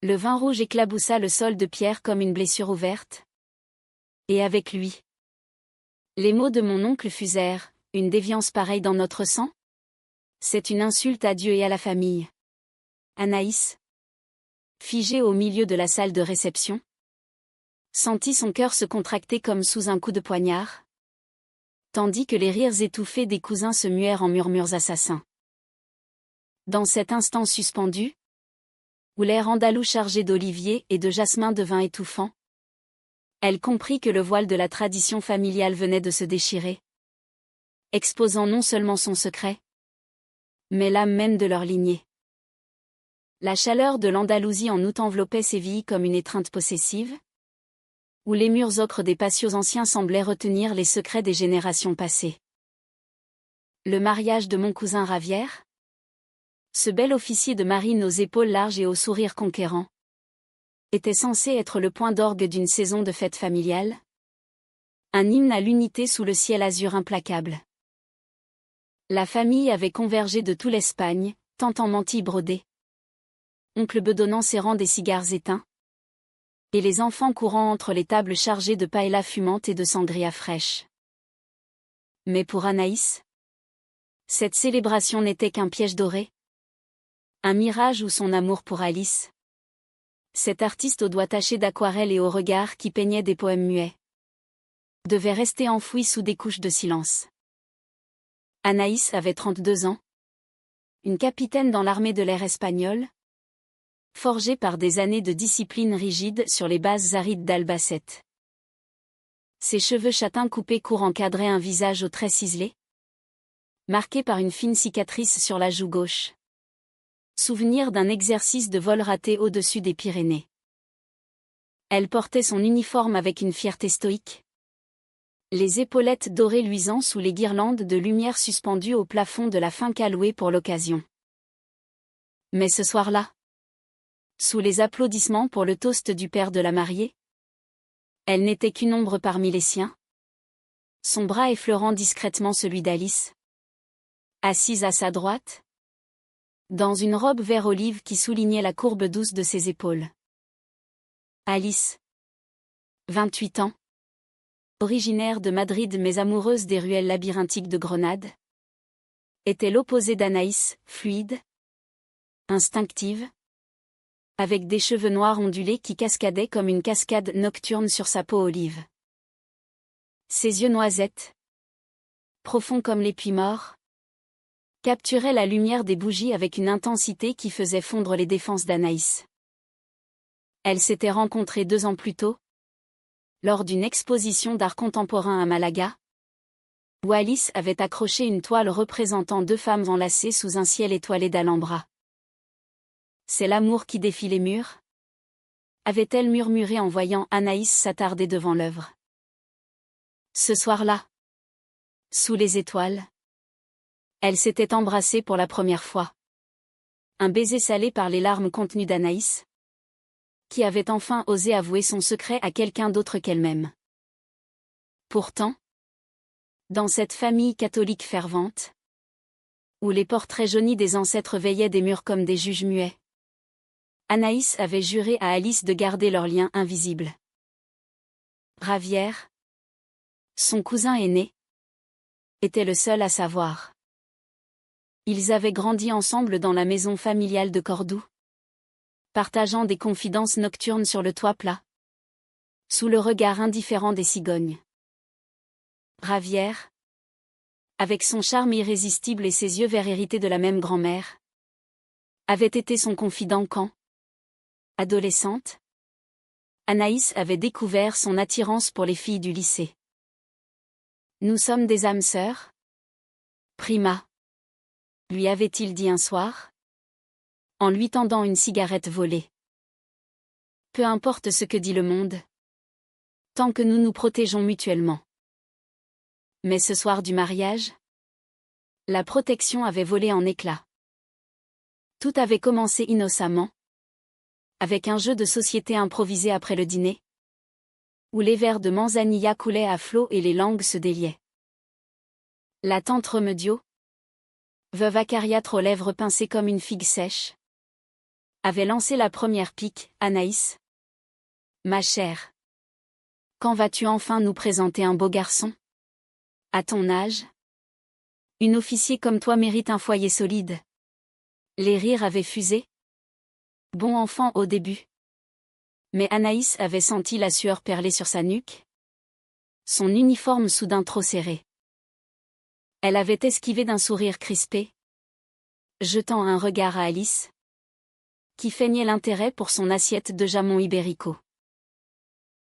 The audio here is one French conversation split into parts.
Le vin rouge éclaboussa le sol de Pierre comme une blessure ouverte. Et avec lui. Les mots de mon oncle fusèrent, une déviance pareille dans notre sang? C'est une insulte à Dieu et à la famille. Anaïs, figée au milieu de la salle de réception, sentit son cœur se contracter comme sous un coup de poignard, tandis que les rires étouffés des cousins se muèrent en murmures assassins. Dans cet instant suspendu, où l'air andalou chargé d'olivier et de jasmin devint étouffant, elle comprit que le voile de la tradition familiale venait de se déchirer, exposant non seulement son secret, mais l'âme même de leur lignée. La chaleur de l'Andalousie en août enveloppait Séville comme une étreinte possessive, où les murs ocres des patios anciens semblaient retenir les secrets des générations passées. Le mariage de mon cousin Ravière? Ce bel officier de marine aux épaules larges et au sourire conquérant était censé être le point d'orgue d'une saison de fête familiale? Un hymne à l'unité sous le ciel azur implacable. La famille avait convergé de tout l'Espagne, tant en mantille brodée. Oncle bedonnant serrant des cigares éteints. Et les enfants courant entre les tables chargées de paella fumante et de sangria fraîche. Mais pour Anaïs, cette célébration n'était qu'un piège doré. Un mirage où son amour pour Alice. Cet artiste aux doigts tachés d'aquarelle et au regard qui peignait des poèmes muets, devait rester enfoui sous des couches de silence. Anaïs avait 32 ans. Une capitaine dans l'armée de l'air espagnole, forgée par des années de discipline rigide sur les bases arides d'Albacete. Ses cheveux châtains coupés courts encadraient un visage aux traits ciselés, marqué par une fine cicatrice sur la joue gauche. Souvenir d'un exercice de vol raté au-dessus des Pyrénées. Elle portait son uniforme avec une fierté stoïque. Les épaulettes dorées luisant sous les guirlandes de lumière suspendues au plafond de la finque allouée pour l'occasion. Mais ce soir-là, sous les applaudissements pour le toast du père de la mariée, elle n'était qu'une ombre parmi les siens, son bras effleurant discrètement celui d'Alice, assise à sa droite, dans une robe vert olive qui soulignait la courbe douce de ses épaules. Alice, 28 ans, originaire de Madrid mais amoureuse des ruelles labyrinthiques de Grenade, était l'opposé d'Anaïs, fluide, instinctive, avec des cheveux noirs ondulés qui cascadaient comme une cascade nocturne sur sa peau olive. Ses yeux noisettes, profonds comme les puits morts, capturaient la lumière des bougies avec une intensité qui faisait fondre les défenses d'Anaïs. Elles s'étaient rencontrées 2 ans plus tôt, lors d'une exposition d'art contemporain à Malaga, où Alice avait accroché une toile représentant 2 femmes enlacées sous un ciel étoilé d'Alhambra. C'est l'amour qui défie les murs? Avait-elle murmuré en voyant Anaïs s'attarder devant l'œuvre. Ce soir-là, sous les étoiles, elle s'était embrassée pour la première fois. Un baiser salé par les larmes contenues d'Anaïs, qui avait enfin osé avouer son secret à quelqu'un d'autre qu'elle-même. Pourtant, dans cette famille catholique fervente, où les portraits jaunis des ancêtres veillaient des murs comme des juges muets, Anaïs avait juré à Alice de garder leur lien invisible. Ravière, son cousin aîné, était le seul à savoir. Ils avaient grandi ensemble dans la maison familiale de Cordoue, partageant des confidences nocturnes sur le toit plat, sous le regard indifférent des cigognes. Ravière, avec son charme irrésistible et ses yeux verts hérités de la même grand-mère, avait été son confident quand, adolescente, Anaïs avait découvert son attirance pour les filles du lycée. Nous sommes des âmes sœurs? Prima, lui avait-il dit un soir, en lui tendant une cigarette volée. Peu importe ce que dit le monde, tant que nous nous protégeons mutuellement. Mais ce soir du mariage, la protection avait volé en éclats. Tout avait commencé innocemment, avec un jeu de société improvisé après le dîner, où les verres de manzanilla coulaient à flot et les langues se déliaient. La tante Remedio, veuve acariâtre aux lèvres pincées comme une figue sèche, avait lancé la première pique. Anaïs. Ma chère. Quand vas-tu enfin nous présenter un beau garçon? À ton âge? Une officier comme toi mérite un foyer solide. Les rires avaient fusé. Bon enfant au début. Mais Anaïs avait senti la sueur perler sur sa nuque. Son uniforme soudain trop serré. Elle avait esquivé d'un sourire crispé, jetant un regard à Alice, qui feignait l'intérêt pour son assiette de jamon ibérico.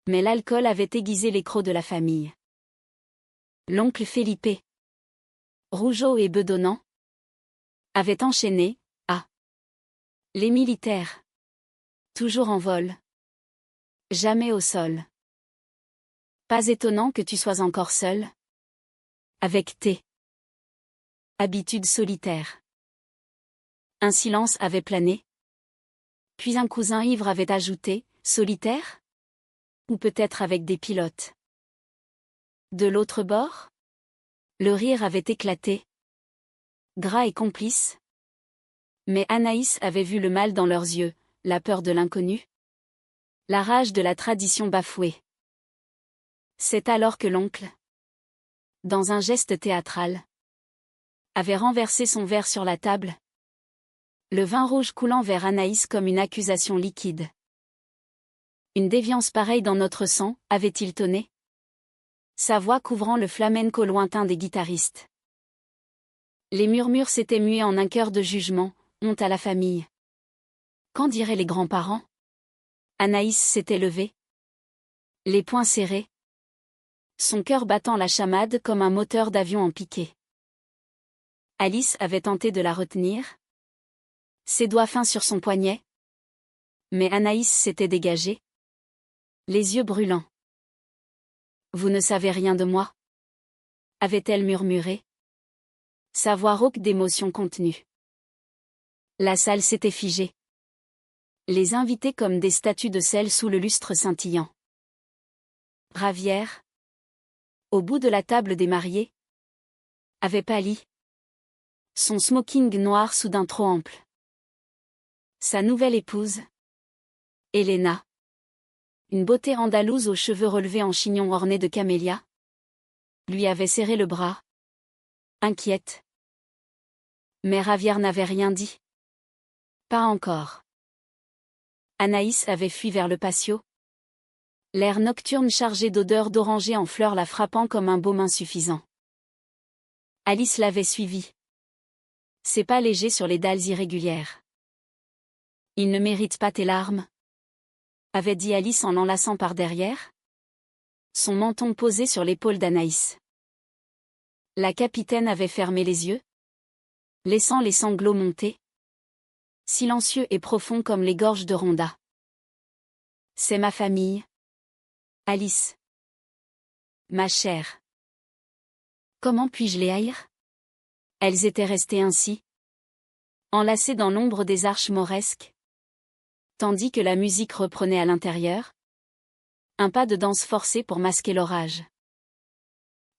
Mais l'alcool avait aiguisé les crocs de la famille. L'oncle Felipe, rougeau et bedonnant, avait enchaîné, les militaires. Toujours en vol. Jamais au sol. Pas étonnant que tu sois encore seul. Avec tes habitudes solitaires. Un silence avait plané. Puis un cousin ivre avait ajouté, solitaire? Ou peut-être avec des pilotes. De l'autre bord? Le rire avait éclaté. Gras et complice. Mais Anaïs avait vu le mal dans leurs yeux, la peur de l'inconnu. La rage de la tradition bafouée. C'est alors que l'oncle, dans un geste théâtral, avait renversé son verre sur la table. Le vin rouge coulant vers Anaïs comme une accusation liquide. Une déviance pareille dans notre sang, avait-il tonné? Sa voix couvrant le flamenco lointain des guitaristes. Les murmures s'étaient mués en un chœur de jugement, honte à la famille. Qu'en diraient les grands-parents? Anaïs s'était levée. Les poings serrés. Son cœur battant la chamade comme un moteur d'avion en piqué. Alice avait tenté de la retenir. Ses doigts fins sur son poignet. Mais Anaïs s'était dégagée. Les yeux brûlants. Vous ne savez rien de moi? Avait-elle murmuré? Sa voix rauque d'émotion contenue. La salle s'était figée. Les invités comme des statues de sel sous le lustre scintillant. Ravière, au bout de la table des mariés, avait pâli. Son smoking noir soudain trop ample. Sa nouvelle épouse, Elena. Une beauté andalouse aux cheveux relevés en chignon orné de camélias, lui avait serré le bras. Inquiète. Mais Ravière n'avait rien dit. Pas encore. Anaïs avait fui vers le patio. L'air nocturne chargé d'odeurs d'oranger en fleurs la frappant comme un baume insuffisant. Alice l'avait suivi. Ses pas légers sur les dalles irrégulières. Il ne mérite pas tes larmes, avait dit Alice en l'enlaçant par derrière. Son menton posé sur l'épaule d'Anaïs. La capitaine avait fermé les yeux, laissant les sanglots monter. Silencieux et profonds comme les gorges de Rhonda. C'est ma famille. Alice. Ma chère. Comment puis-je les haïr? Elles étaient restées ainsi, enlacées dans l'ombre des arches mauresques, tandis que la musique reprenait à l'intérieur. Un pas de danse forcé pour masquer l'orage.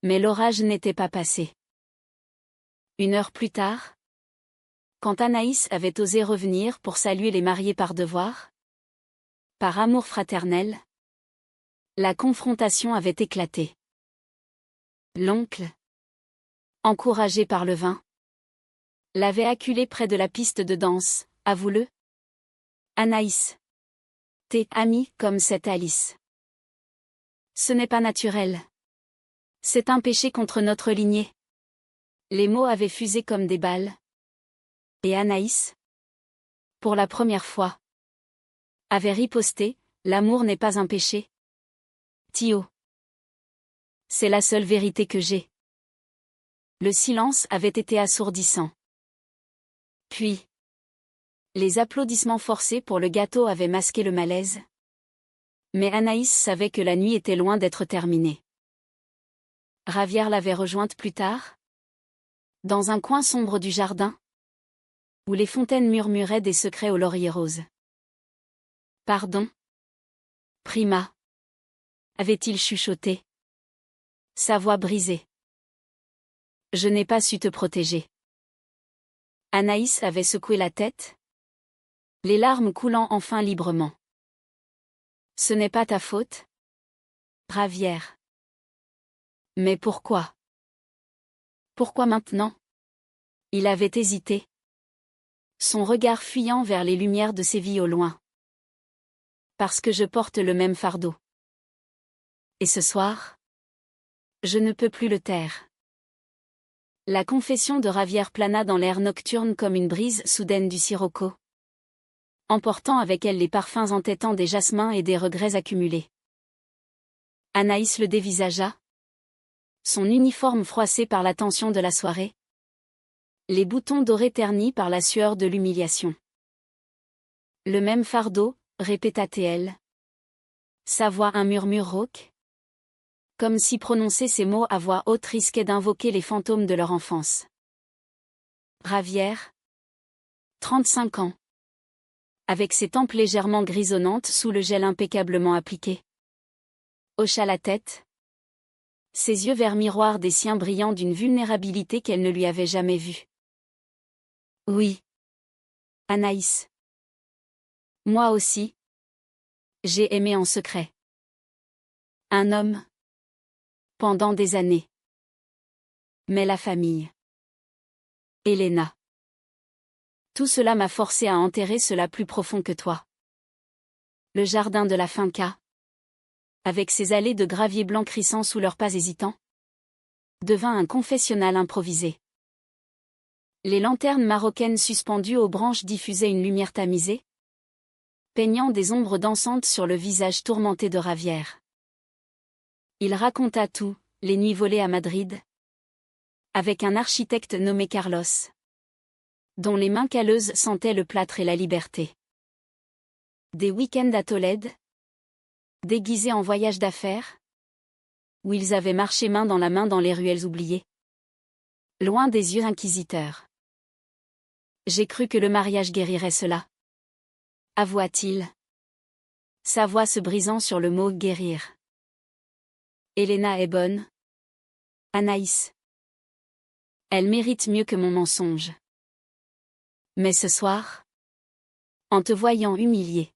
Mais l'orage n'était pas passé. 1 heure plus tard, quand Anaïs avait osé revenir pour saluer les mariés par devoir, par amour fraternel, la confrontation avait éclaté. L'oncle, encouragé par le vin, l'avait acculé près de la piste de danse, avoue-le. Anaïs. T'es amie comme cette Alice. Ce n'est pas naturel. C'est un péché contre notre lignée. Les mots avaient fusé comme des balles. Et Anaïs, pour la première fois, avait riposté, l'amour n'est pas un péché. Tio. C'est la seule vérité que j'ai. Le silence avait été assourdissant. Puis, les applaudissements forcés pour le gâteau avaient masqué le malaise. Mais Anaïs savait que la nuit était loin d'être terminée. Ravière l'avait rejointe plus tard, dans un coin sombre du jardin, où les fontaines murmuraient des secrets aux lauriers roses. Pardon? Prima. Avait-il chuchoté? Sa voix brisée. Je n'ai pas su te protéger. Anaïs avait secoué la tête. les larmes coulant enfin librement. Ce n'est pas ta faute, Ravière. Mais pourquoi? Pourquoi maintenant? Il avait hésité. Son regard fuyant vers les lumières de Séville au loin. Parce que je porte le même fardeau. Et ce soir? Je ne peux plus le taire. La confession de Ravière plana dans l'air nocturne comme une brise soudaine du sirocco, emportant avec elle les parfums entêtants des jasmins et des regrets accumulés. Anaïs le dévisagea. Son uniforme froissé par la tension de la soirée. Les boutons dorés ternis par la sueur de l'humiliation. Le même fardeau, répéta-t-elle. Sa voix un murmure rauque. Comme si prononcer ces mots à voix haute risquait d'invoquer les fantômes de leur enfance. Ravière. 35 ans. Avec ses tempes légèrement grisonnantes sous le gel impeccablement appliqué. Hocha la tête. Ses yeux verts miroirs des siens brillants d'une vulnérabilité qu'elle ne lui avait jamais vue. Oui. Anaïs. Moi aussi. J'ai aimé en secret. Un homme. Pendant des années. Mais la famille. Elena. Tout cela m'a forcé à enterrer cela plus profond que toi. Le jardin de la finca, avec ses allées de gravier blanc crissant sous leurs pas hésitants, devint un confessionnal improvisé. Les lanternes marocaines suspendues aux branches diffusaient une lumière tamisée, peignant des ombres dansantes sur le visage tourmenté de Ravière. Il raconta tout, les nuits volées à Madrid, avec un architecte nommé Carlos, dont les mains calleuses sentaient le plâtre et la liberté. Des week-ends à Tolède, déguisés en voyage d'affaires, où ils avaient marché main dans la main dans les ruelles oubliées, loin des yeux inquisiteurs. J'ai cru que le mariage guérirait cela, avoua-t-il, sa voix se brisant sur le mot guérir. Elena est bonne. Anaïs. Elle mérite mieux que mon mensonge. Mais ce soir, en te voyant humiliée,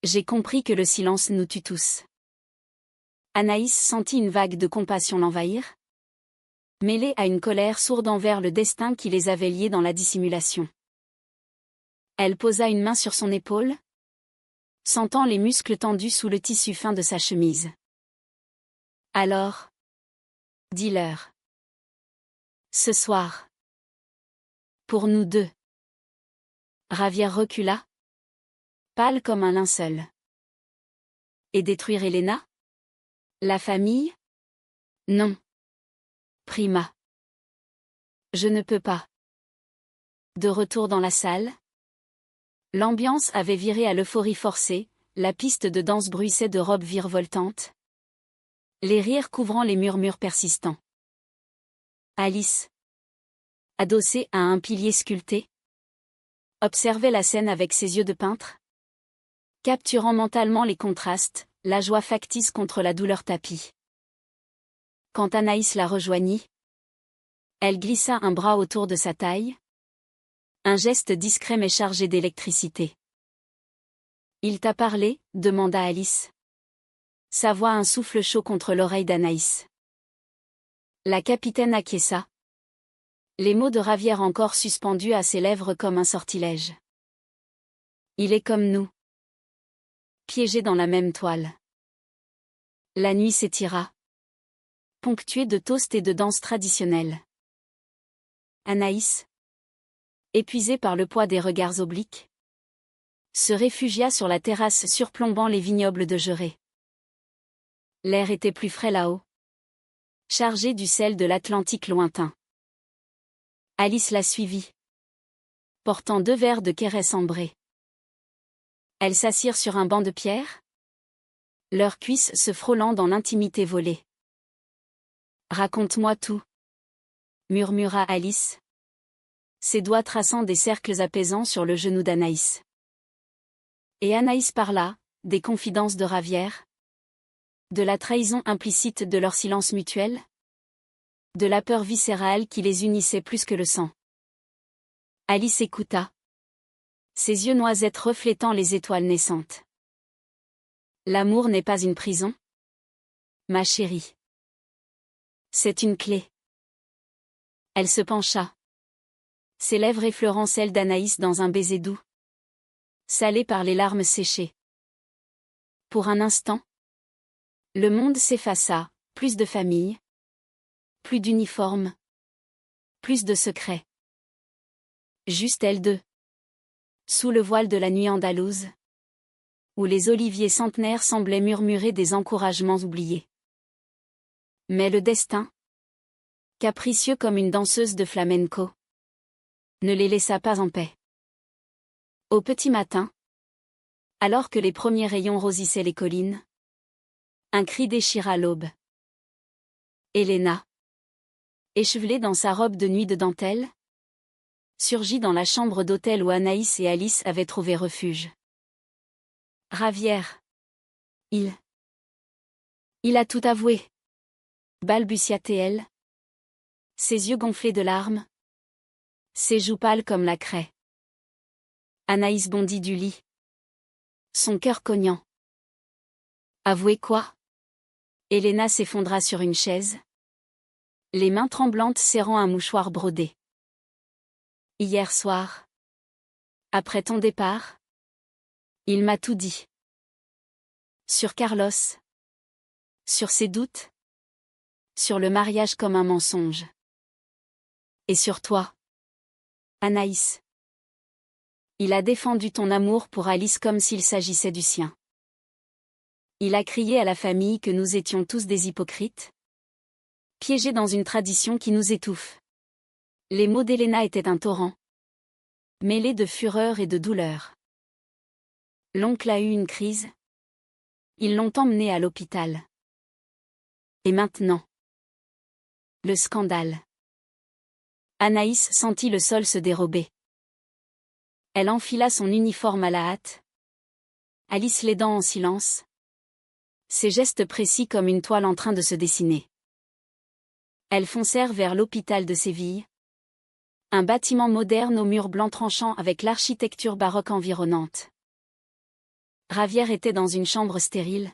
j'ai compris que le silence nous tue tous. Anaïs sentit une vague de compassion l'envahir, mêlée à une colère sourde envers le destin qui les avait liés dans la dissimulation. Elle posa une main sur son épaule, sentant les muscles tendus sous le tissu fin de sa chemise. Alors, dis-leur. Ce soir. Pour nous deux. Ravière recula, pâle comme un linceul. Et détruire Elena? La famille? Non. Prima. Je ne peux pas. De retour dans la salle. L'ambiance avait viré à l'euphorie forcée, la piste de danse bruissait de robes virevoltantes. Les rires couvrant les murmures persistants. Alice, adossée à un pilier sculpté, observait la scène avec ses yeux de peintre, capturant mentalement les contrastes, la joie factice contre la douleur tapie. Quand Anaïs la rejoignit, elle glissa un bras autour de sa taille, un geste discret mais chargé d'électricité. « Il t'a parlé ?» demanda Alice. Sa voix un souffle chaud contre l'oreille d'Anaïs. La capitaine acquiesça. Les mots de Ravière encore suspendus à ses lèvres comme un sortilège. Il est comme nous. Piégé dans la même toile. La nuit s'étira. Ponctuée de toasts et de danses traditionnelles. Anaïs, épuisée par le poids des regards obliques, se réfugia sur la terrasse surplombant les vignobles de Jerez. L'air était plus frais là-haut, chargé du sel de l'Atlantique lointain. Alice la suivit, portant 2 verres de Kérès ambré. Elles s'assirent sur un banc de pierre, leurs cuisses se frôlant dans l'intimité volée. « Raconte-moi tout » murmura Alice, ses doigts traçant des cercles apaisants sur le genou d'Anaïs. Et Anaïs parla, des confidences de Ravière, de la trahison implicite de leur silence mutuel, de la peur viscérale qui les unissait plus que le sang. Alice écouta, ses yeux noisettes reflétant les étoiles naissantes. L'amour n'est pas une prison? Ma chérie. C'est une clé. Elle se pencha. Ses lèvres effleurant celles d'Anaïs dans un baiser doux, salé par les larmes séchées. Pour un instant, le monde s'effaça, plus de famille, plus d'uniformes, plus de secrets. Juste elles deux. Sous le voile de la nuit andalouse, où les oliviers centenaires semblaient murmurer des encouragements oubliés. Mais le destin, capricieux comme une danseuse de flamenco, ne les laissa pas en paix. Au petit matin, alors que les premiers rayons rosissaient les collines, un cri déchira l'aube. Elena, échevelée dans sa robe de nuit de dentelle, surgit dans la chambre d'hôtel où Anaïs et Alice avaient trouvé refuge. Ravière. Il a tout avoué. Balbutia-t-elle. Ses yeux gonflés de larmes. Ses joues pâles comme la craie. Anaïs bondit du lit. Son cœur cognant. Avouer quoi? Elena s'effondra sur une chaise, les mains tremblantes serrant un mouchoir brodé. Hier soir, après ton départ, il m'a tout dit. Sur Carlos. Sur ses doutes. Sur le mariage comme un mensonge. Et sur toi, Anaïs. Il a défendu ton amour pour Alice comme s'il s'agissait du sien. Il a crié à la famille que nous étions tous des hypocrites, piégés dans une tradition qui nous étouffe. Les mots d'Elena étaient un torrent, mêlé de fureur et de douleur. L'oncle a eu une crise. Ils l'ont emmené à l'hôpital. Et maintenant? Le scandale. Anaïs sentit le sol se dérober. Elle enfila son uniforme à la hâte. Alice l'aidant en silence. Ses gestes précis comme une toile en train de se dessiner. Elles foncèrent vers l'hôpital de Séville. Un bâtiment moderne aux murs blancs tranchants avec l'architecture baroque environnante. Ravière était dans une chambre stérile,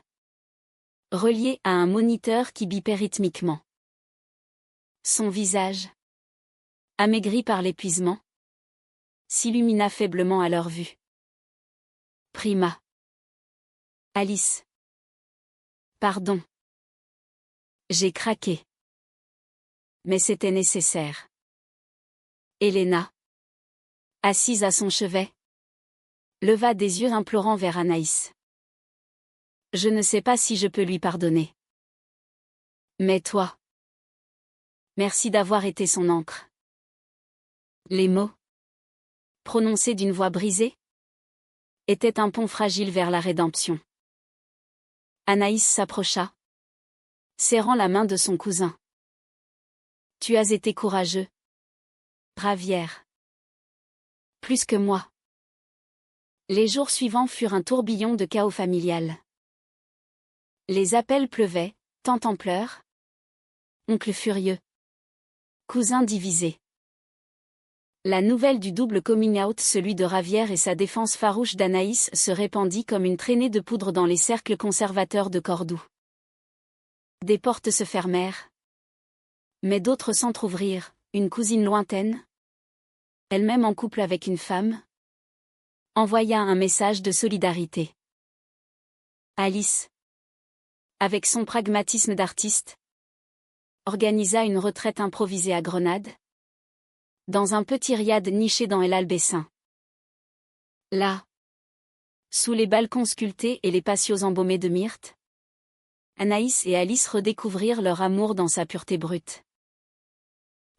reliée à un moniteur qui bipait rythmiquement. Son visage, amaigri par l'épuisement, s'illumina faiblement à leur vue. Prima. Alice. Pardon. J'ai craqué. Mais c'était nécessaire. Elena, assise à son chevet, leva des yeux implorants vers Anaïs. Je ne sais pas si je peux lui pardonner. Mais toi. Merci d'avoir été son encre. Les mots, prononcés d'une voix brisée, étaient un pont fragile vers la rédemption. Anaïs s'approcha, serrant la main de son cousin. Tu as été courageux. Ravière. Plus que moi. Les jours suivants furent un tourbillon de chaos familial. Les appels pleuvaient, tante en pleurs. Oncle furieux. Cousin divisé. La nouvelle du double coming out, celui de Ravière et sa défense farouche d'Anaïs, se répandit comme une traînée de poudre dans les cercles conservateurs de Cordoue. Des portes se fermèrent. Mais d'autres s'entr'ouvrirent, une cousine lointaine, elle-même en couple avec une femme, envoya un message de solidarité. Alice, avec son pragmatisme d'artiste, organisa une retraite improvisée à Grenade, dans un petit riad niché dans El Albessin. Là, sous les balcons sculptés et les patios embaumés de myrte, Anaïs et Alice redécouvrirent leur amour dans sa pureté brute.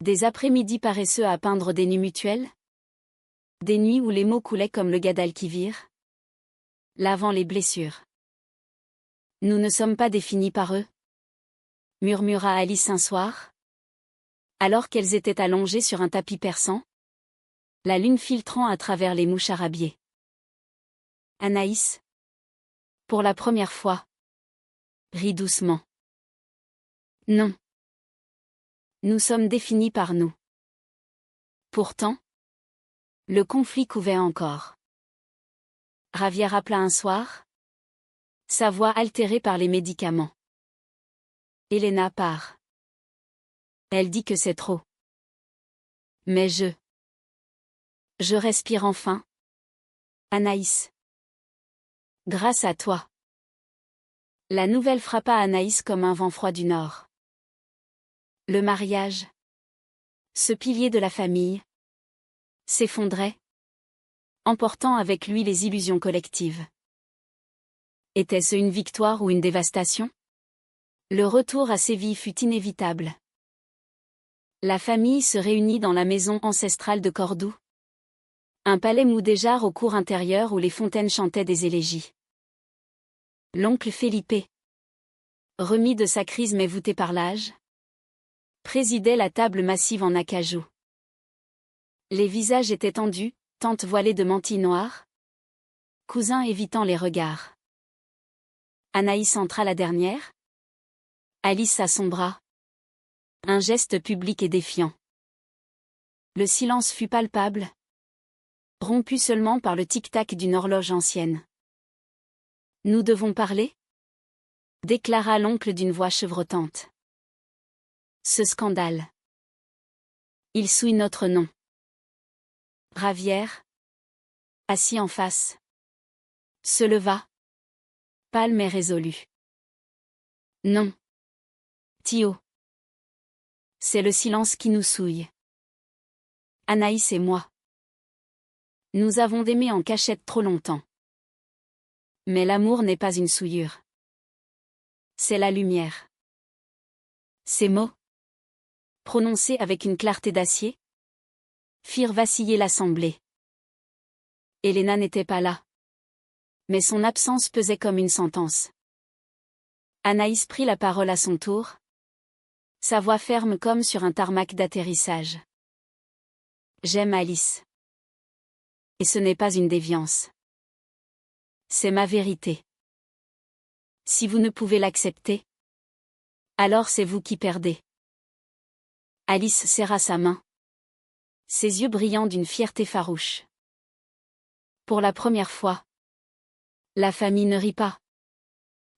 Des après-midi paresseux à peindre des nuits mutuelles, des nuits où les mots coulaient comme le Guadalquivir, lavant les blessures. Nous ne sommes pas définis par eux, murmura Alice un soir, alors qu'elles étaient allongées sur un tapis persan, la lune filtrant à travers les mouches arabiées. Anaïs, pour la première fois, rit doucement. Non. Nous sommes définis par nous. Pourtant, le conflit couvait encore. Javier appela un soir. Sa voix altérée par les médicaments. Elena part. Elle dit que c'est trop. Mais je respire enfin. Anaïs. Grâce à toi. La nouvelle frappa Anaïs comme un vent froid du nord. Le mariage. Ce pilier de la famille. S'effondrait. Emportant avec lui les illusions collectives. Était-ce une victoire ou une dévastation? Le retour à Séville fut inévitable. La famille se réunit dans la maison ancestrale de Cordoue. Un palais mudéjar au cours intérieur où les fontaines chantaient des élégies. L'oncle Felipe, remis de sa crise mais voûté par l'âge, présidait la table massive en acajou. Les visages étaient tendus, tante voilée de mantilles noires, cousins évitant les regards. Anaïs entra la dernière. Alice à son bras. Un geste public et défiant. Le silence fut palpable, rompu seulement par le tic-tac d'une horloge ancienne. Nous devons parler? Déclara l'oncle d'une voix chevrotante. Ce scandale. Il souille notre nom. Javier, assis en face, se leva, pâle mais résolu. Non. Tio. C'est le silence qui nous souille. Anaïs et moi. Nous avons aimé en cachette trop longtemps. Mais l'amour n'est pas une souillure. C'est la lumière. Ces mots, prononcés avec une clarté d'acier, firent vaciller l'assemblée. Elena n'était pas là. Mais son absence pesait comme une sentence. Anaïs prit la parole à son tour. Sa voix ferme comme sur un tarmac d'atterrissage. J'aime Alice. Et ce n'est pas une déviance. C'est ma vérité. Si vous ne pouvez l'accepter, alors c'est vous qui perdez. Alice serra sa main. Ses yeux brillants d'une fierté farouche. Pour la première fois, la famille ne rit pas.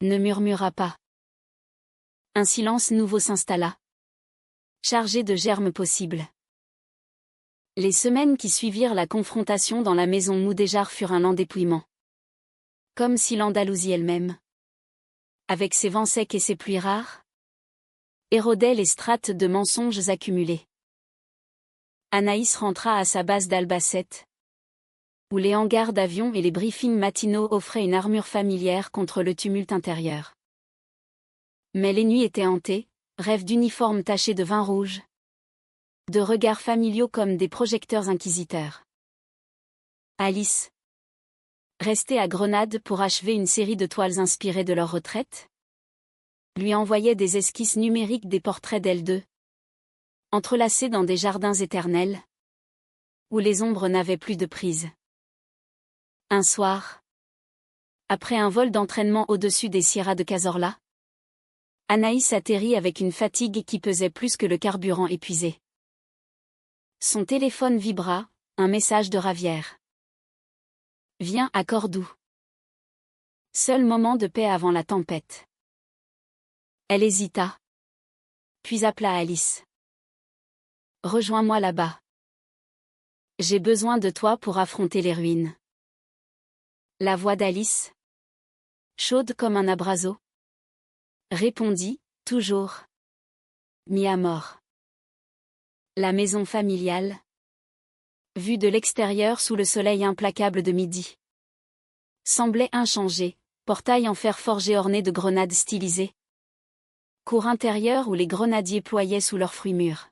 Ne murmura pas. Un silence nouveau s'installa. Chargé de germes possibles. Les semaines qui suivirent la confrontation dans la maison mudéjar furent un lent dépouillement. Comme si l'Andalousie elle-même, avec ses vents secs et ses pluies rares, érodait les strates de mensonges accumulés. Anaïs rentra à sa base d'Albacete, où les hangars d'avions et les briefings matinaux offraient une armure familière contre le tumulte intérieur. Mais les nuits étaient hantées, rêves d'uniformes tachés de vin rouge, de regards familiaux comme des projecteurs inquisiteurs. Alice, restée à Grenade pour achever une série de toiles inspirées de leur retraite, lui envoyait des esquisses numériques des portraits d'elles deux, entrelacés dans des jardins éternels, où les ombres n'avaient plus de prise. Un soir, après un vol d'entraînement au-dessus des Sierras de Cazorla, Anaïs atterrit avec une fatigue qui pesait plus que le carburant épuisé. Son téléphone vibra, un message de Javier. Viens à Cordoue. Seul moment de paix avant la tempête. Elle hésita. Puis appela Alice. Rejoins-moi là-bas. J'ai besoin de toi pour affronter les ruines. La voix d'Alice, chaude comme un abraseau, répondit, toujours. Mis à mort. La maison familiale, vue de l'extérieur sous le soleil implacable de midi, semblait inchangée, portail en fer forgé orné de grenades stylisées. Cour intérieure où les grenadiers ployaient sous leurs fruits mûrs.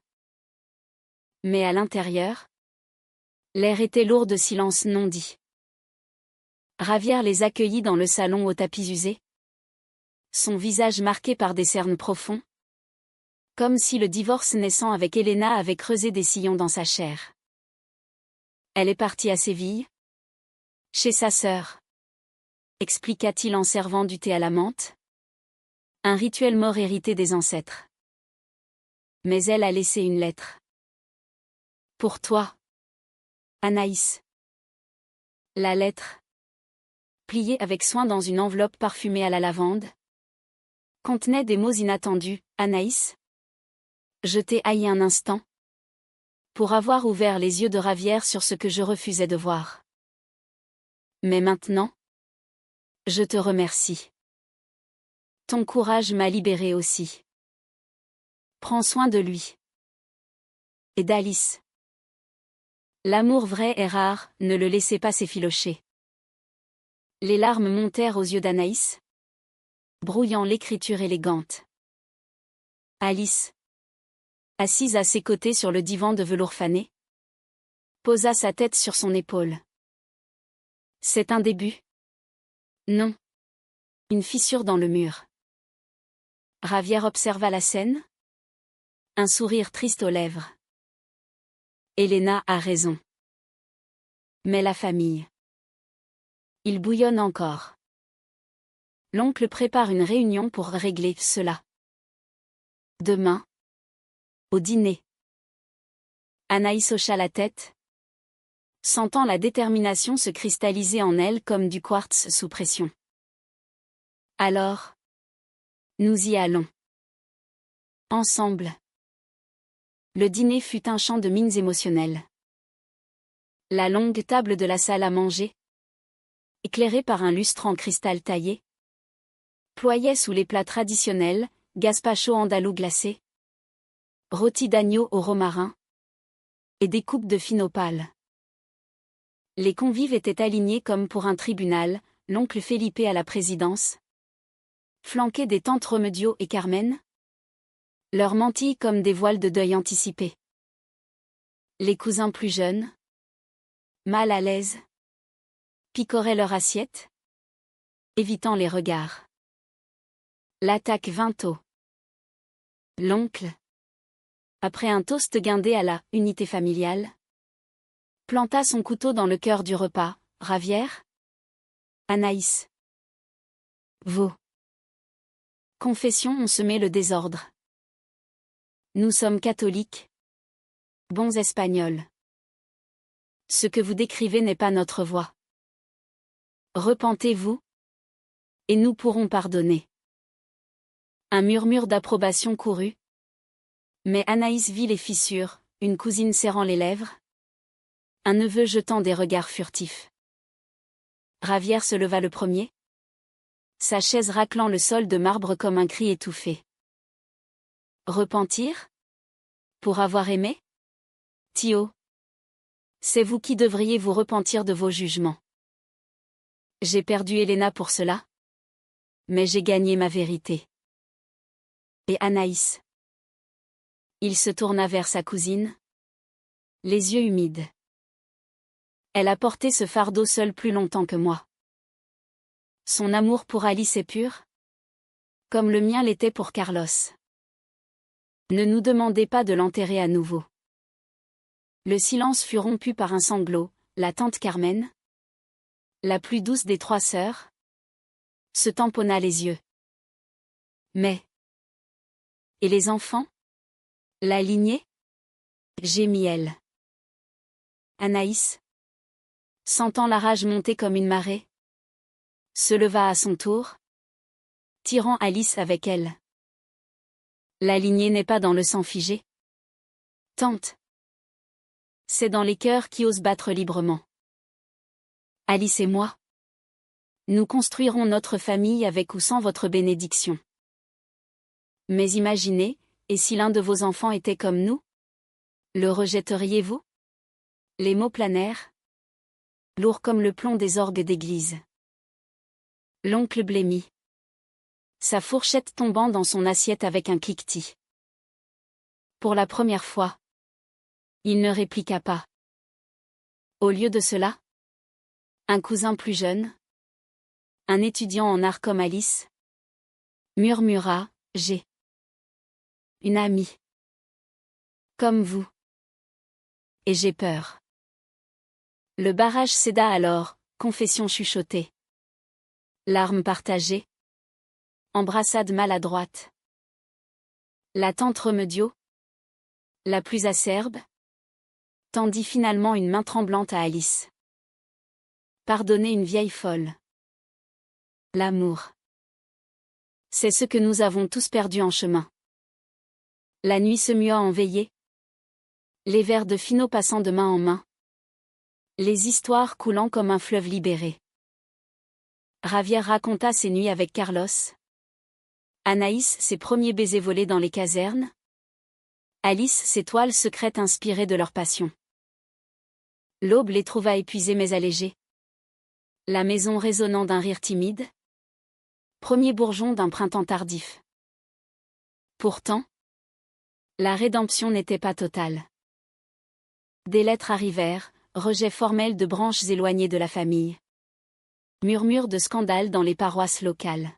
Mais à l'intérieur, l'air était lourd de silence non dit. Javier les accueillit dans le salon aux tapis usés. Son visage marqué par des cernes profonds. Comme si le divorce naissant avec Elena avait creusé des sillons dans sa chair. Elle est partie à Séville. Chez sa sœur. Expliqua-t-il en servant du thé à la menthe. Un rituel mort hérité des ancêtres. Mais elle a laissé une lettre. Pour toi. Anaïs. La lettre. plié avec soin dans une enveloppe parfumée à la lavande, contenait des mots inattendus. Anaïs? Je t'ai haï un instant, pour avoir ouvert les yeux de Ravière sur ce que je refusais de voir. Mais maintenant, je te remercie. Ton courage m'a libérée aussi. Prends soin de lui. Et d'Alice. L'amour vrai est rare, ne le laissez pas s'effilocher. Les larmes montèrent aux yeux d'Anaïs, brouillant l'écriture élégante. Alice, assise à ses côtés sur le divan de velours fané, posa sa tête sur son épaule. C'est un début? Non. Une fissure dans le mur. Ravière observa la scène, un sourire triste aux lèvres. Elena a raison. Mais la famille. Il bouillonne encore. L'oncle prépare une réunion pour régler cela. Demain, au dîner. Anaïs hocha la tête, sentant la détermination se cristalliser en elle comme du quartz sous pression. Alors, nous y allons. Ensemble. Le dîner fut un chant de mines émotionnelles. La longue table de la salle à manger, éclairée par un lustre en cristal taillé, ployait sous les plats traditionnels, gazpacho andalou glacé, rôti d'agneau au romarin, et des coupes de fine opale. Les convives étaient alignés comme pour un tribunal, l'oncle Felipe à la présidence, flanqué des tantes Remedio et Carmen, leurs mantilles comme des voiles de deuil anticipé. Les cousins plus jeunes, mal à l'aise, picoraient leur assiette, évitant les regards. L'attaque vint tôt. L'oncle, après un toast guindé à la « unité familiale », planta son couteau dans le cœur du repas. Ravière? Anaïs. Vos confessions ont semé le désordre. Nous sommes catholiques, bons Espagnols. Ce que vous décrivez n'est pas notre voie. Repentez-vous, et nous pourrons pardonner. Un murmure d'approbation courut. Mais Anaïs vit les fissures, une cousine serrant les lèvres, un neveu jetant des regards furtifs. Ravière se leva le premier, sa chaise raclant le sol de marbre comme un cri étouffé. Repentir? Pour avoir aimé? Tio. C'est vous qui devriez vous repentir de vos jugements. J'ai perdu Elena pour cela, mais j'ai gagné ma vérité. Et Anaïs? Il se tourna vers sa cousine, les yeux humides. Elle a porté ce fardeau seule plus longtemps que moi. Son amour pour Alice est pur, comme le mien l'était pour Carlos. Ne nous demandez pas de l'enterrer à nouveau. Le silence fut rompu par un sanglot. La tante Carmen, la plus douce des trois sœurs, se tamponna les yeux. Mais... Et les enfants? La lignée? Gémit elle. Anaïs, sentant la rage monter comme une marée, se leva à son tour, tirant Alice avec elle. La lignée n'est pas dans le sang figé. Tante. C'est dans les cœurs qui osent battre librement. Alice et moi. Nous construirons notre famille avec ou sans votre bénédiction. Mais imaginez, et si l'un de vos enfants était comme nous? Le rejetteriez-vous? Les mots planèrent, lourds comme le plomb des orgues d'église. L'oncle blêmit, sa fourchette tombant dans son assiette avec un cliquetis. Pour la première fois, il ne répliqua pas. Au lieu de cela, un cousin plus jeune, un étudiant en art comme Alice, murmura, « J'ai une amie. Comme vous. Et j'ai peur. » Le barrage céda alors, confession chuchotée. Larmes partagées. Embrassade maladroite. La tante Remedio, la plus acerbe, tendit finalement une main tremblante à Alice. Pardonnez une vieille folle. L'amour. C'est ce que nous avons tous perdu en chemin. La nuit se mua en veillée. Les vers de Finot passant de main en main. Les histoires coulant comme un fleuve libéré. Javier raconta ses nuits avec Carlos. Anaïs ses premiers baisers volés dans les casernes. Alice ses toiles secrètes inspirées de leur passion. L'aube les trouva épuisés mais allégés. La maison résonnant d'un rire timide. Premier bourgeon d'un printemps tardif. Pourtant, la rédemption n'était pas totale. Des lettres arrivèrent, rejets formels de branches éloignées de la famille. Murmures de scandale dans les paroisses locales.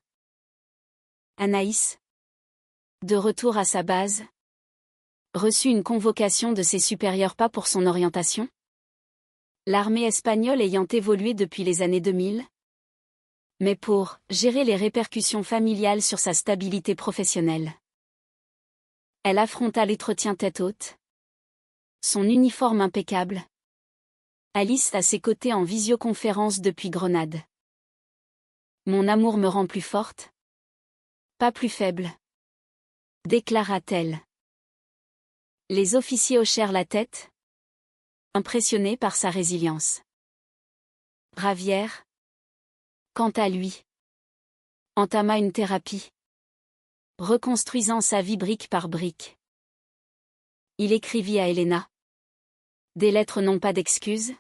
Anaïs, de retour à sa base, reçut une convocation de ses supérieurs pas pour son orientation. L'armée espagnole ayant évolué depuis les années 2000, mais pour gérer les répercussions familiales sur sa stabilité professionnelle. Elle affronta l'entretien tête haute. Son uniforme impeccable. Alice à ses côtés en visioconférence depuis Grenade. Mon amour me rend plus forte. Pas plus faible. Déclara-t-elle. Les officiers hochèrent la tête, impressionnés par sa résilience. Javier, quant à lui, entama une thérapie, reconstruisant sa vie brique par brique. Il écrivit à Elena. Des lettres non pas d'excuses,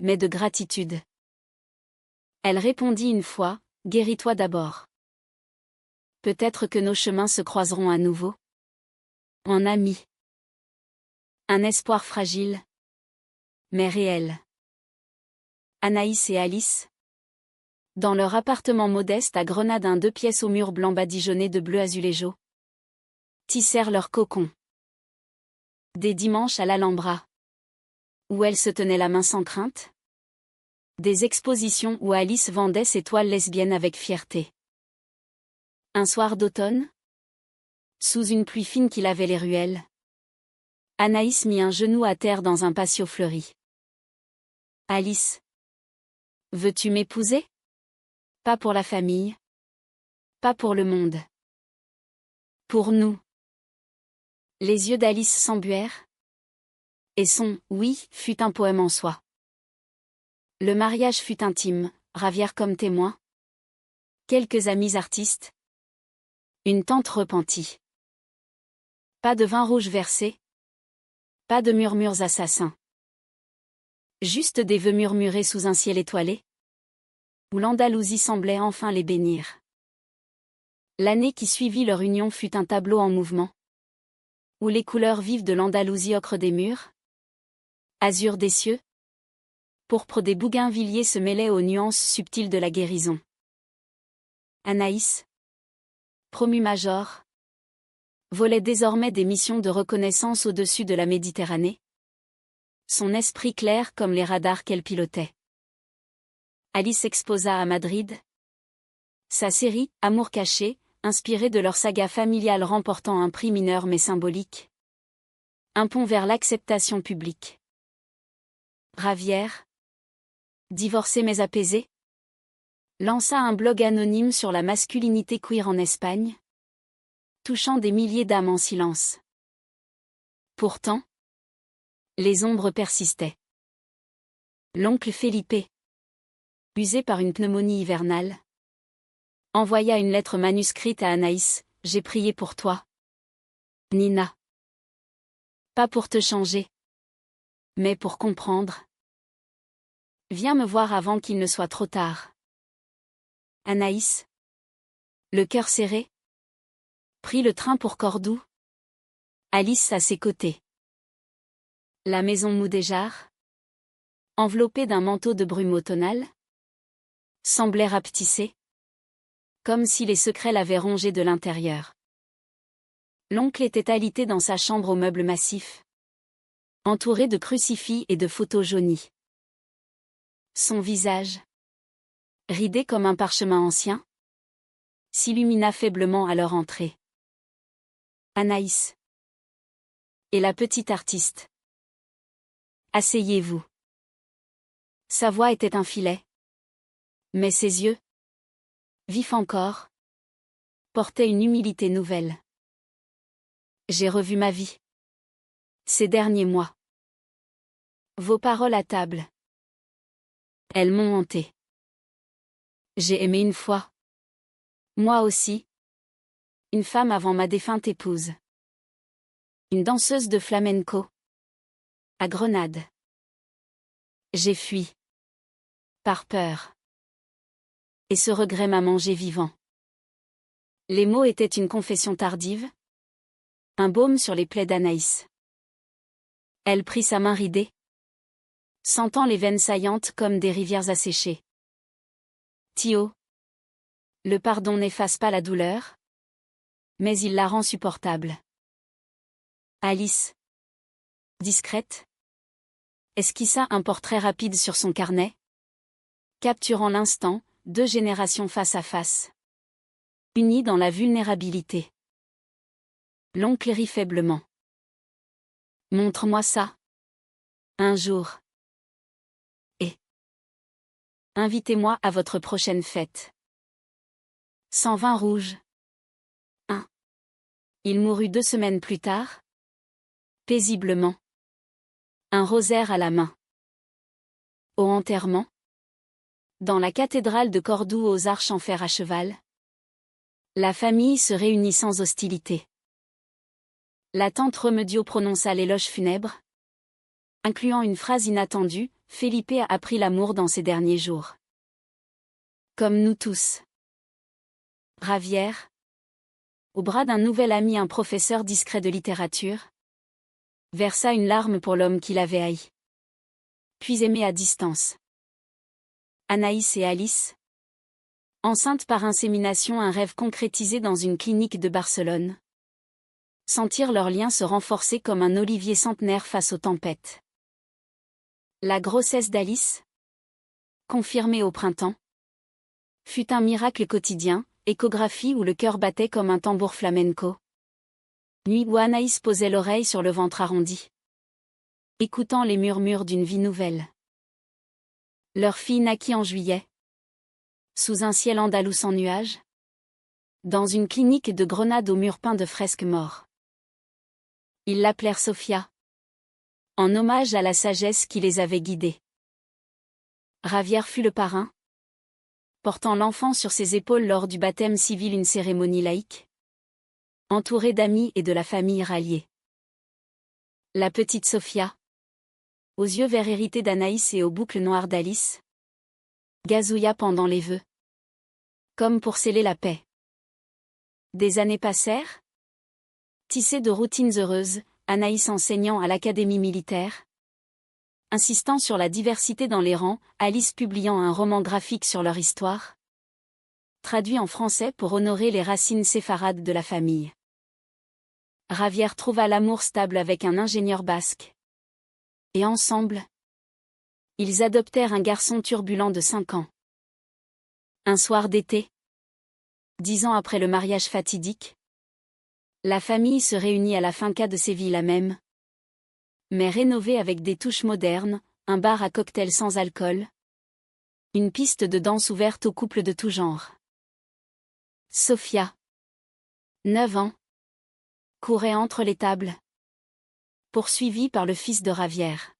mais de gratitude. Elle répondit une fois, « Guéris-toi d'abord. Peut-être que nos chemins se croiseront à nouveau. » En ami. Un espoir fragile, mais réel. Anaïs et Alice, dans leur appartement modeste à Grenade, un 2 pièces aux murs blancs badigeonnés de bleu azuléjo, tissèrent leur cocon. Des dimanches à l'Alhambra, où elle se tenait la main sans crainte. Des expositions où Alice vendait ses toiles lesbiennes avec fierté. Un soir d'automne, sous une pluie fine qui lavait les ruelles, Anaïs mit un genou à terre dans un patio fleuri. Alice, veux-tu m'épouser? Pas pour la famille. Pas pour le monde. Pour nous. Les yeux d'Alice s'embuèrent. Et son « oui » fut un poème en soi. Le mariage fut intime, Javier comme témoin. Quelques amis artistes. Une tante repentie. Pas de vin rouge versé. Pas de murmures assassins. Juste des vœux murmurés sous un ciel étoilé, où l'Andalousie semblait enfin les bénir. L'année qui suivit leur union fut un tableau en mouvement, où les couleurs vives de l'Andalousie, ocre des murs, azur des cieux, pourpre des bougainvilliers se mêlaient aux nuances subtiles de la guérison. Anaïs, promue major, volait désormais des missions de reconnaissance au-dessus de la Méditerranée, son esprit clair comme les radars qu'elle pilotait. Alice exposa à Madrid sa série « Amour caché », inspirée de leur saga familiale remportant un prix mineur mais symbolique. Un pont vers l'acceptation publique. Javier, divorcé mais apaisé, lança un blog anonyme sur la masculinité queer en Espagne, touchant des milliers d'âmes en silence. Pourtant, les ombres persistaient. L'oncle Felipe, usé par une pneumonie hivernale, envoya une lettre manuscrite à Anaïs, « J'ai prié pour toi. Nina. Pas pour te changer, mais pour comprendre. Viens me voir avant qu'il ne soit trop tard. » Anaïs, le cœur serré, prit le train pour Cordoue. Alice à ses côtés. La maison Moudéjar, enveloppée d'un manteau de brume automnale, semblait rapetissée, comme si les secrets l'avaient rongée de l'intérieur. L'oncle était alité dans sa chambre aux meubles massifs, entouré de crucifix et de photos jaunies. Son visage, ridé comme un parchemin ancien, s'illumina faiblement à leur entrée. Anaïs. Et la petite artiste. Asseyez-vous. Sa voix était un filet. Mais ses yeux, vif encore, portait une humilité nouvelle. J'ai revu ma vie. Ces derniers mois. Vos paroles à table. Elles m'ont hanté. J'ai aimé une fois. Moi aussi. Une femme avant ma défunte épouse. Une danseuse de flamenco. À Grenade. J'ai fui. Par peur. Et ce regret m'a mangé vivant. Les mots étaient une confession tardive. Un baume sur les plaies d'Anaïs. Elle prit sa main ridée. Sentant les veines saillantes comme des rivières asséchées. Thio. Le pardon n'efface pas la douleur. Mais il la rend supportable. Alice. Discrète. Esquissa un portrait rapide sur son carnet. Capturant l'instant, 2 générations face à face. Unies dans la vulnérabilité. L'oncle rit faiblement. Montre-moi ça. Un jour. Et. Invitez-moi à votre prochaine fête. 120 rouge. 1. Il mourut 2 semaines plus tard. Paisiblement. Un rosaire à la main. Au enterrement. Dans la cathédrale de Cordoue aux arches en fer à cheval. La famille se réunit sans hostilité. La tante Remedio prononça l'éloge funèbre. Incluant une phrase inattendue, Felipe a appris l'amour dans ces derniers jours. Comme nous tous. Ravière. Au bras d'un nouvel ami, un professeur discret de littérature. Versa une larme pour l'homme qu'il avait haï. Puis aimé à distance. Anaïs et Alice. Enceinte par insémination, un rêve concrétisé dans une clinique de Barcelone. Sentir leur lien se renforcer comme un olivier centenaire face aux tempêtes. La grossesse d'Alice, confirmée au printemps, fut un miracle quotidien, échographie où le cœur battait comme un tambour flamenco. Nuit où Anaïs posait l'oreille sur le ventre arrondi, écoutant les murmures d'une vie nouvelle. Leur fille naquit en juillet, sous un ciel andalou sans nuages, dans une clinique de Grenade aux murs peints de fresques morts. Ils l'appelèrent Sofia, en hommage à la sagesse qui les avait guidés. Ravière fut le parrain, portant l'enfant sur ses épaules lors du baptême civil, une cérémonie laïque, entourée d'amis et de la famille ralliée. La petite Sofia, aux yeux verts hérités d'Anaïs et aux boucles noires d'Alice, gazouilla pendant les vœux, comme pour sceller la paix. Des années passèrent, tissées de routines heureuses, Anaïs enseignant à l'académie militaire, insistant sur la diversité dans les rangs, Alice publiant un roman graphique sur leur histoire, traduit en français pour honorer les racines séfarades de la famille. Ravière trouva l'amour stable avec un ingénieur basque. Et ensemble, ils adoptèrent un garçon turbulent de 5 ans. Un soir d'été, 10 ans après le mariage fatidique, la famille se réunit à la finca de Séville, la même, mais rénovée avec des touches modernes, un bar à cocktails sans alcool, une piste de danse ouverte aux couples de tout genre. Sofia, 9 ans, courait entre les tables, poursuivie par le fils de Ravière.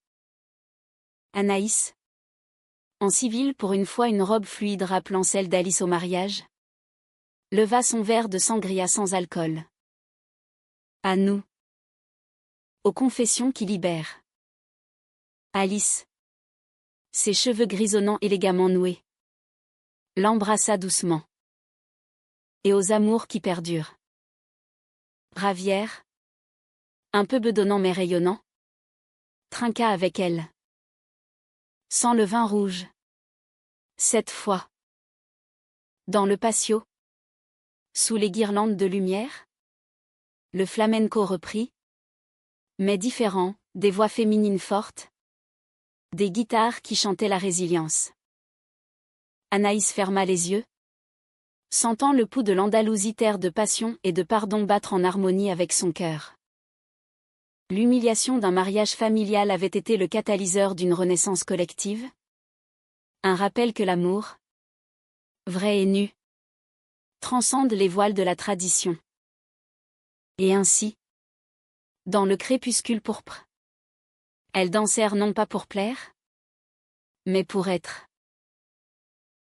Anaïs, en civil pour une fois, une robe fluide rappelant celle d'Alice au mariage, leva son verre de sangria sans alcool. À nous. Aux confessions qui libèrent. Alice, ses cheveux grisonnants élégamment noués, l'embrassa doucement. Et aux amours qui perdurent. Ravière, un peu bedonnant mais rayonnant, trinqua avec elle. Sans le vin rouge. Cette fois. Dans le patio. Sous les guirlandes de lumière. Le flamenco reprit. Mais différent, des voix féminines fortes. Des guitares qui chantaient la résilience. Anaïs ferma les yeux, sentant le pouls de l'Andalousie, terre de passion et de pardon, battre en harmonie avec son cœur. L'humiliation d'un mariage familial avait été le catalyseur d'une renaissance collective. Un rappel que l'amour, vrai et nu, transcende les voiles de la tradition. Et ainsi, dans le crépuscule pourpre, elles dansèrent non pas pour plaire, mais pour être.